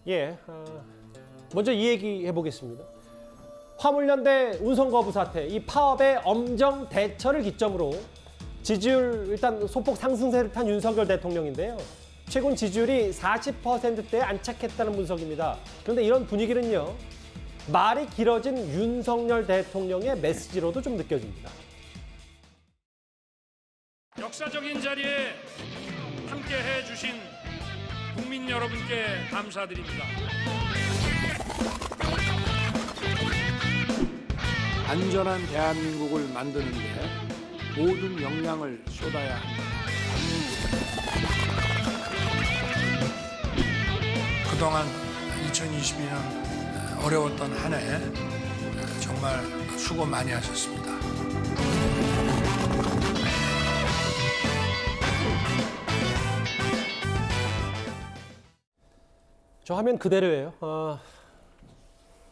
예, 먼저 이 얘기 해보겠습니다. 화물연대 운송거부 사태, 이 파업의 엄정 대처를 기점으로 지지율 일단 소폭 상승세를 탄 윤석열 대통령인데요. 최근 지지율이 40%대에 안착했다는 분석입니다. 그런데 이런 분위기는요, 말이 길어진 윤석열 대통령의 메시지로도 좀 느껴집니다. 역사적인 자리에 함께해 주신 국민 여러분께 감사드립니다. 안전한 대한민국을 만드는 데 모든 역량을 쏟아야 합니다. 그동안 2022년 어려웠던 한 해 정말 수고 많이 하셨습니다. 저 화면 그대로예요.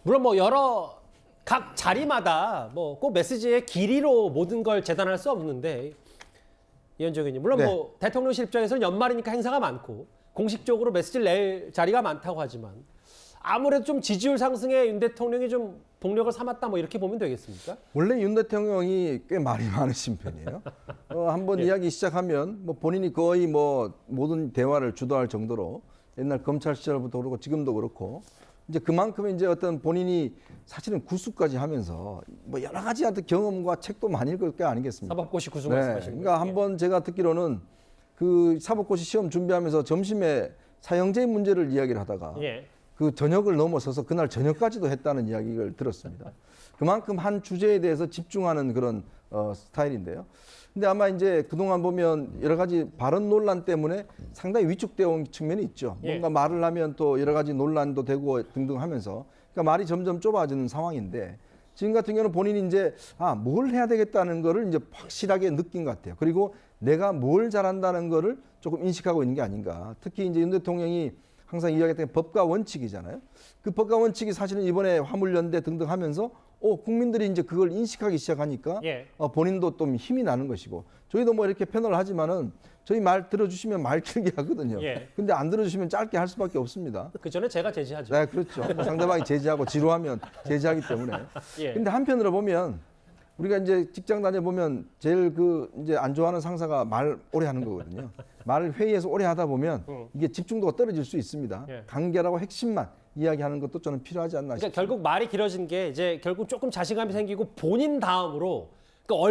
물론 뭐 여러 각 자리마다 뭐 꼭 메시지의 길이로 모든 걸 재단할 수 없는데, 이현정 의원님, 물론 뭐 대통령실 입장에서는 연말이니까 행사가 많고 공식적으로 메시지를 낼 자리가 많다고 하지만 아무래도 좀 지지율 상승에 윤 대통령이 좀 동력을 삼았다, 뭐 이렇게 보면 되겠습니까? 원래 윤 대통령이 꽤 말이 많으신 편이에요. 한번 이야기 시작하면 뭐 본인이 거의 뭐 모든 대화를 주도할 정도로 옛날 검찰 시절부터 그렇고 지금도 그렇고 이제 그만큼 이제 어떤 본인이 사실은 구수까지 하면서 뭐 여러 가지 어떤 경험과 책도 많이 읽을 게 아니겠습니까? 사법고시 구수 네. 말씀하시는 그러니까 거예요. 한번 제가 듣기로는 그 사법고시 시험 준비하면서 점심에 사형제 문제를 이야기를 하다가 예. 그 저녁을 넘어서서 그날 저녁까지도 했다는 이야기를 들었습니다. 그만큼 한 주제에 대해서 집중하는 그런 스타일인데요. 근데 아마 이제 그동안 보면 여러 가지 발언 논란 때문에 상당히 위축되어 온 측면이 있죠. 예. 뭔가 말을 하면 또 여러 가지 논란도 되고 등등 하면서 그러니까 말이 점점 좁아지는 상황인데 지금 같은 경우는 본인이 이제 뭘 해야 되겠다는 거를 이제 확실하게 느낀 것 같아요. 그리고 내가 뭘 잘한다는 거를 조금 인식하고 있는 게 아닌가. 특히 이제 윤 대통령이 항상 이야기했던 법과 원칙이잖아요. 그 법과 원칙이 사실은 이번에 화물연대 등등 하면서 국민들이 이제 그걸 인식하기 시작하니까 예. 본인도 좀 힘이 나는 것이고 저희도 뭐 이렇게 패널을 하지만은 저희 말 들어주시면 말 길게 하거든요. 예. 근데 안 들어주시면 짧게 할 수밖에 없습니다. 그 전에 제가 제지하죠. 네, 그렇죠. 뭐 상대방이 제지하고 지루하면 제지하기 때문에. 예. 근데 한편으로 보면 우리가 이제 직장 다녀 보면 제일 이제 안 좋아하는 상사가 말 오래 하는 거거든요. 말을 회의에서 오래 하다 보면 이게 집중도가 떨어질 수 있습니다. 예. 간결하고 핵심만 이야기하는 것도 저는 필요하지 않나 그러니까 싶습니다. 결국 말이 길어진 게 이제 결국 조금 자신감이 생기고 본인 다음으로 그러니까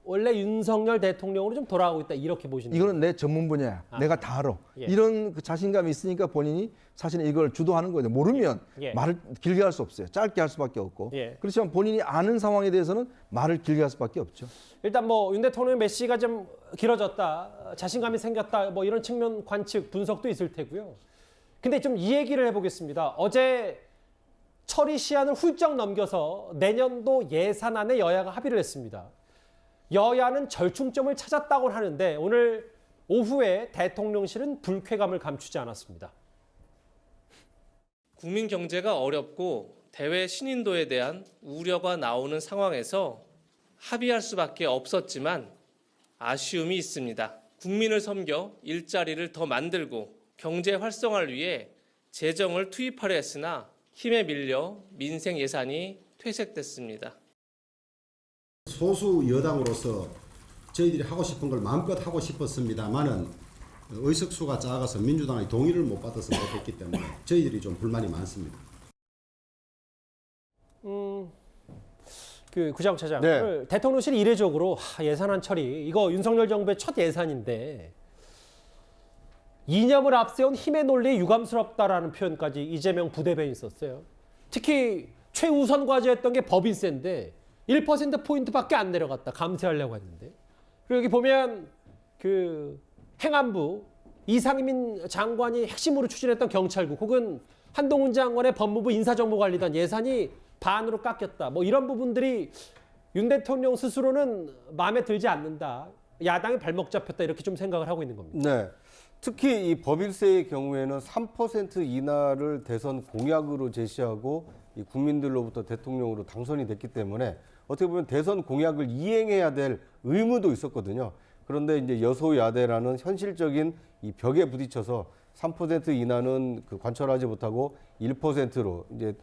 원래 윤석열 대통령으로 좀 돌아가고 있다, 이렇게 보시는 거예요. 이거는 내 전문 분야야. 내가 다 알아. 예. 이런 그 자신감이 있으니까 본인이 사실은 이걸 주도하는 거예요. 모르면 예. 말을 길게 할 수 없어요. 짧게 할 수밖에 없고. 예. 그렇지만 본인이 아는 상황에 대해서는 말을 길게 할 수밖에 없죠. 일단 뭐 윤 대통령 메시지가 좀 길어졌다, 자신감이 생겼다, 뭐 이런 측면 관측 분석도 있을 테고요. 근데 좀 이 얘기를 해보겠습니다. 어제 처리 시한을 훌쩍 넘겨서 내년도 예산안에 여야가 합의를 했습니다. 여야는 절충점을 찾았다고 하는데 오늘 오후에 대통령실은 불쾌감을 감추지 않았습니다. 국민 경제가 어렵고 대외 신인도에 대한 우려가 나오는 상황에서 합의할 수밖에 없었지만 아쉬움이 있습니다. 국민을 섬겨 일자리를 더 만들고 경제 활성화를 위해 재정을 투입하려 했으나 힘에 밀려 민생 예산이 퇴색됐습니다. 소수 여당으로서 저희들이 하고 싶은 걸 마음껏 하고 싶었습니다만은 의석수가 작아서 민주당의 동의를 못 받아서 못했기 때문에 저희들이 좀 불만이 많습니다. 그 구장차장, 네. 오늘 대통령실이 이례적으로 예산안 처리, 이거 윤석열 정부의 첫 예산인데 이념을 앞세운 힘의 논리에 유감스럽다라는 표현까지 이재명 부대변인이 썼어요. 특히 최우선 과제였던 게 법인세인데 1%포인트밖에 안 내려갔다, 감세하려고 했는데. 그리고 여기 보면 그 행안부 이상민 장관이 핵심으로 추진했던 경찰국 혹은 한동훈 장관의 법무부 인사정보관리단 예산이 반으로 깎였다. 뭐 이런 부분들이 윤 대통령 스스로는 마음에 들지 않는다. 야당이 발목 잡혔다, 이렇게 좀 생각을 하고 있는 겁니다. 네. 특히 이 법인세의 경우에는 3% 인하를 대선 공약으로 제시하고 이 국민들로부터 대통령으로 당선이 됐기 때문에 어떻게 보면 대선 공약을 이행해야 될 의무도 있었거든요. 그런데 이제 여소야대라는 현실적인 이 벽에 부딪혀서 3% 이나는 그 관철하지 못하고 1%로 이제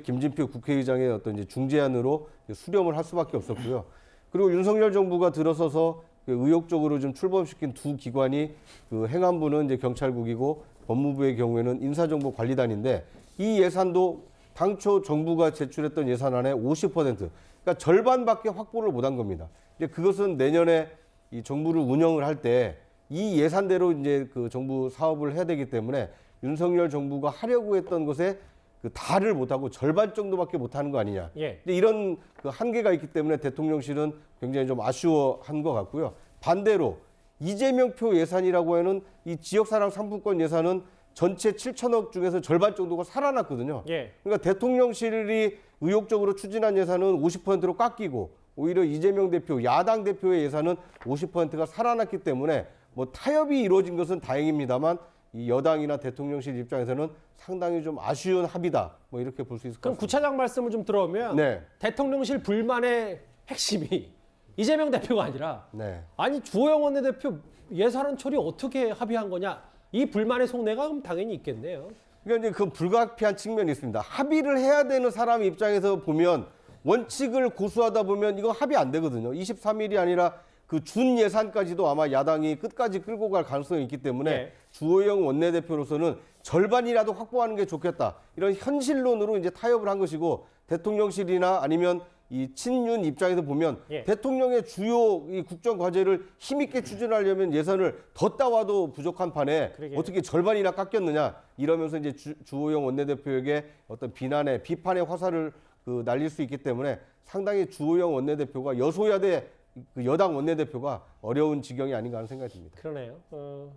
김진표 국회의장의 어떤 이제 중재안으로 수렴을 할 수밖에 없었고요. 그리고 윤석열 정부가 들어서서 의욕적으로 좀 출범시킨 두 기관이 그 행안부는 이제 경찰국이고 법무부의 경우에는 인사정보관리단인데 이 예산도 당초 정부가 제출했던 예산안의 50%, 그러니까 절반밖에 확보를 못한 겁니다. 이제 그것은 내년에 이 정부를 운영을 할 때 이 예산대로 이제 그 정부 사업을 해야 되기 때문에 윤석열 정부가 하려고 했던 것에 그 다를 못하고 절반 정도밖에 못하는 거 아니냐. 예. 근데 이런 그 한계가 있기 때문에 대통령실은 굉장히 좀 아쉬워한 것 같고요. 반대로 이재명 표 예산이라고 하는 이 지역사랑 상품권 예산은 전체 7천억 중에서 절반 정도가 살아났거든요. 예. 그러니까 대통령실이 의욕적으로 추진한 예산은 50%로 깎이고 오히려 이재명 대표, 야당 대표의 예산은 50%가 살아났기 때문에 뭐 타협이 이루어진 것은 다행입니다만 이 여당이나 대통령실 입장에서는 상당히 좀 아쉬운 합의다. 뭐 이렇게 볼 수 있을 것 그럼 같습니다. 구차장 말씀을 좀 들어오면 네. 대통령실 불만의 핵심이 이재명 대표가 아니라 네. 아니 주호영 원내대표 예산안 처리 어떻게 합의한 거냐 이 불만의 속내가 그럼 당연히 있겠네요. 그러니까 이제 그 불가피한 측면이 있습니다. 합의를 해야 되는 사람 입장에서 보면 원칙을 고수하다 보면 이거 합의 안 되거든요. 23일이 아니라 그 준 예산까지도 아마 야당이 끝까지 끌고 갈 가능성이 있기 때문에 네. 주호영 원내대표로서는 절반이라도 확보하는 게 좋겠다. 이런 현실론으로 이제 타협을 한 것이고 대통령실이나 아니면 이 친윤 입장에서 보면 예. 대통령의 주요 이 국정 과제를 힘있게 추진하려면 예산을 더 따와도 부족한 판에 그러게요. 어떻게 절반이나 깎였느냐 이러면서 이제 주호영 원내대표에게 어떤 비판의 화살을 그 날릴 수 있기 때문에 상당히 주호영 원내대표가 여소야대 그 여당 원내대표가 어려운 지경이 아닌가 하는 생각이 듭니다. 그러네요.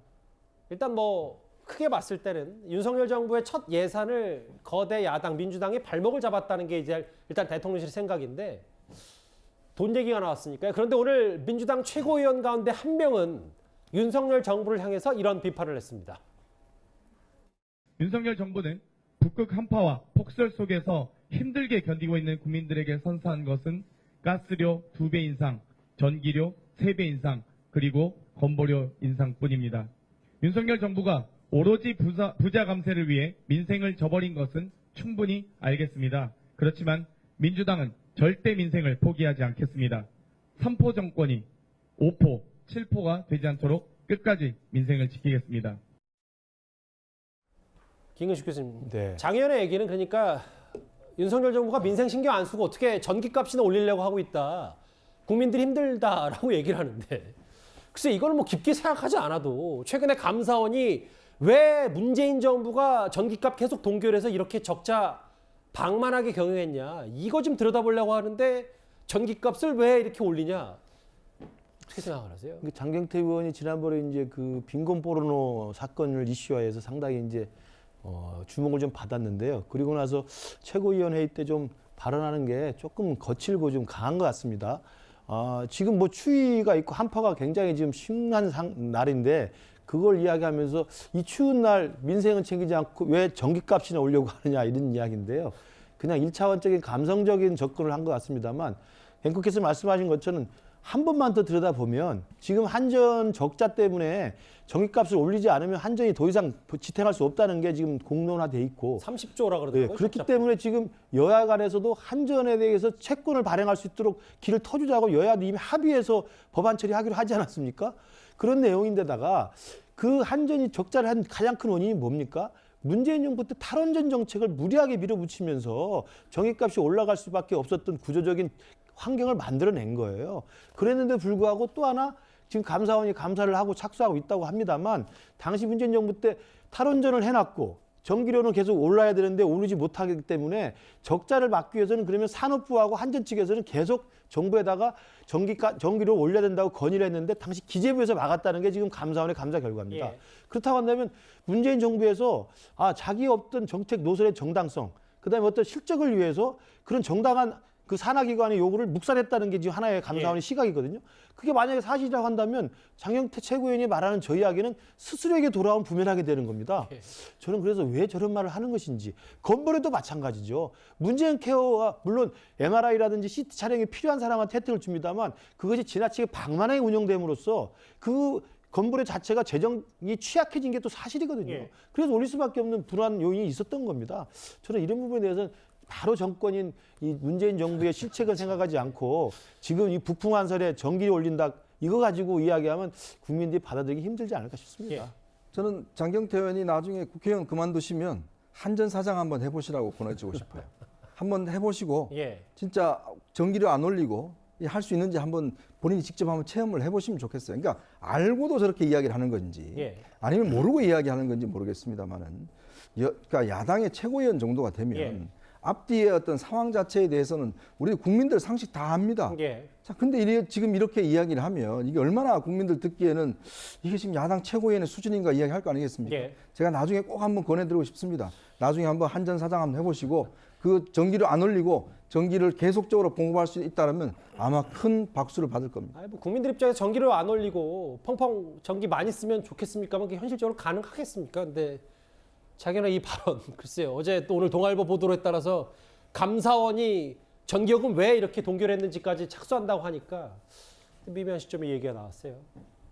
일단 뭐 크게 봤을 때는 윤석열 정부의 첫 예산을 거대 야당 민주당이 발목을 잡았다는 게 이제 일단 대통령실 생각인데 돈 얘기가 나왔으니까요. 그런데 오늘 민주당 최고위원 가운데 한 명은 윤석열 정부를 향해서 이런 비판을 했습니다. 윤석열 정부는 북극 한파와 폭설 속에서 힘들게 견디고 있는 국민들에게 선사한 것은 가스료 2배 인상, 전기료 3배 인상, 그리고 건보료 인상뿐입니다. 윤석열 정부가 오로지 부자 감세를 위해 민생을 저버린 것은 충분히 알겠습니다. 그렇지만 민주당은 절대 민생을 포기하지 않겠습니다. 3포 정권이 5포, 7포가 되지 않도록 끝까지 민생을 지키겠습니다. 김근식 교수님, 네. 장의원의 얘기는 그러니까 윤석열 정부가 민생 신경 안 쓰고 어떻게 전기값이나 올리려고 하고 있다. 국민들이 힘들다라고 얘기를 하는데 글쎄 이걸 뭐 깊게 생각하지 않아도 최근에 감사원이 왜 문재인 정부가 전기값 계속 동결해서 이렇게 적자 방만하게 경영했냐 이거 좀 들여다보려고 하는데 전기값을 왜 이렇게 올리냐 어떻게 생각을 하세요? 장경태 의원이 지난번에 이제 그 빈곤 포르노 사건을 이슈화해서 상당히 이제 주목을 좀 받았는데요. 그리고 나서 최고위원회의 때 좀 발언하는 게 조금 거칠고 좀 강한 것 같습니다. 지금 뭐 추위가 있고 한파가 굉장히 지금 심한 날인데 그걸 이야기하면서 이 추운 날 민생은 챙기지 않고 왜 전기값이나 올려고 하느냐 이런 이야기인데요. 그냥 1차원적인 감성적인 접근을 한 것 같습니다만 앵커께서 말씀하신 것처럼 한 번만 더 들여다보면 지금 한전 적자 때문에 전기값을 올리지 않으면 한전이 더 이상 지탱할 수 없다는 게 지금 공론화돼 있고 30조라 그러더라고요. 네, 그렇기 적자. 때문에 지금 여야 간에서도 한전에 대해서 채권을 발행할 수 있도록 길을 터주자고 여야도 이미 합의해서 법안 처리하기로 하지 않았습니까? 그런 내용인데다가 그 한전이 적자를 한 가장 큰 원인이 뭡니까? 문재인 정부 때 탈원전 정책을 무리하게 밀어붙이면서 전기값이 올라갈 수밖에 없었던 구조적인 환경을 만들어낸 거예요. 그랬는데 불구하고 또 하나 지금 감사원이 감사를 하고 착수하고 있다고 합니다만 당시 문재인 정부 때 탈원전을 해놨고 전기료는 계속 올라야 되는데 오르지 못하기 때문에 적자를 막기 위해서는 그러면 산업부하고 한전 측에서는 계속 정부에다가 전기료를 올려야 된다고 건의를 했는데 당시 기재부에서 막았다는 게 지금 감사원의 감사 결과입니다. 예. 그렇다고 한다면 문재인 정부에서 자기 없던 정책 노선의 정당성, 그다음에 어떤 실적을 위해서 그런 정당한 그 산하기관의 요구를 묵살했다는 게 지금 하나의 감사원의 시각이거든요. 그게 만약에 사실이라고 한다면 장경태 최고위원이 말하는 저 이야기는 스스로에게 돌아온 부면하게 되는 겁니다. 저는 그래서 왜 저런 말을 하는 것인지. 건보료도 마찬가지죠. 문재인 케어가 물론 MRI라든지 CT 촬영이 필요한 사람한테 혜택을 줍니다만 그것이 지나치게 방만하게 운영됨으로써 그 건물의 자체가 재정이 취약해진 게 또 사실이거든요. 예. 그래서 올릴 수밖에 없는 불안 요인이 있었던 겁니다. 저는 이런 부분에 대해서는 바로 정권인 이 문재인 정부의 실책을 생각하지 않고 지금 이 부풍 한설에 전기료 올린다 이거 가지고 이야기하면 국민들이 받아들이기 힘들지 않을까 싶습니다. 예. 저는 장경태 의원이 나중에 국회의원 그만두시면 한전 사장 한번 해보시라고 보내주고 싶어요. 한번 해보시고 예. 진짜 전기료 안 올리고 할 수 있는지 한번 본인이 직접 한번 체험을 해보시면 좋겠어요. 그러니까 알고도 저렇게 이야기를 하는 건지 예. 아니면 모르고 이야기하는 건지 모르겠습니다만은 그러니까 야당의 최고위원 정도가 되면 예. 앞뒤의 어떤 상황 자체에 대해서는 우리 국민들 상식 다 합니다. 예. 자, 근데 지금 이렇게 이야기를 하면 이게 얼마나 국민들 듣기에는 이게 지금 야당 최고위원의 수준인가 이야기할 거 아니겠습니까? 예. 제가 나중에 꼭 한번 권해드리고 싶습니다. 나중에 한번 한전 사장 한번 해보시고 그 전기를 안 올리고 전기를 계속적으로 공급할 수 있다면 아마 큰 박수를 받을 겁니다. 아니, 뭐 국민들 입장에서 전기료 안 올리고 펑펑 전기 많이 쓰면 좋겠습니까만 그게 현실적으로 가능하겠습니까? 근데 자기는 이 발언 글쎄요. 어제 또 오늘 동아일보 보도에 따라서 감사원이 전기요금 왜 이렇게 동결했는지까지 착수한다고 하니까 미묘한 시점에 얘기가 나왔어요.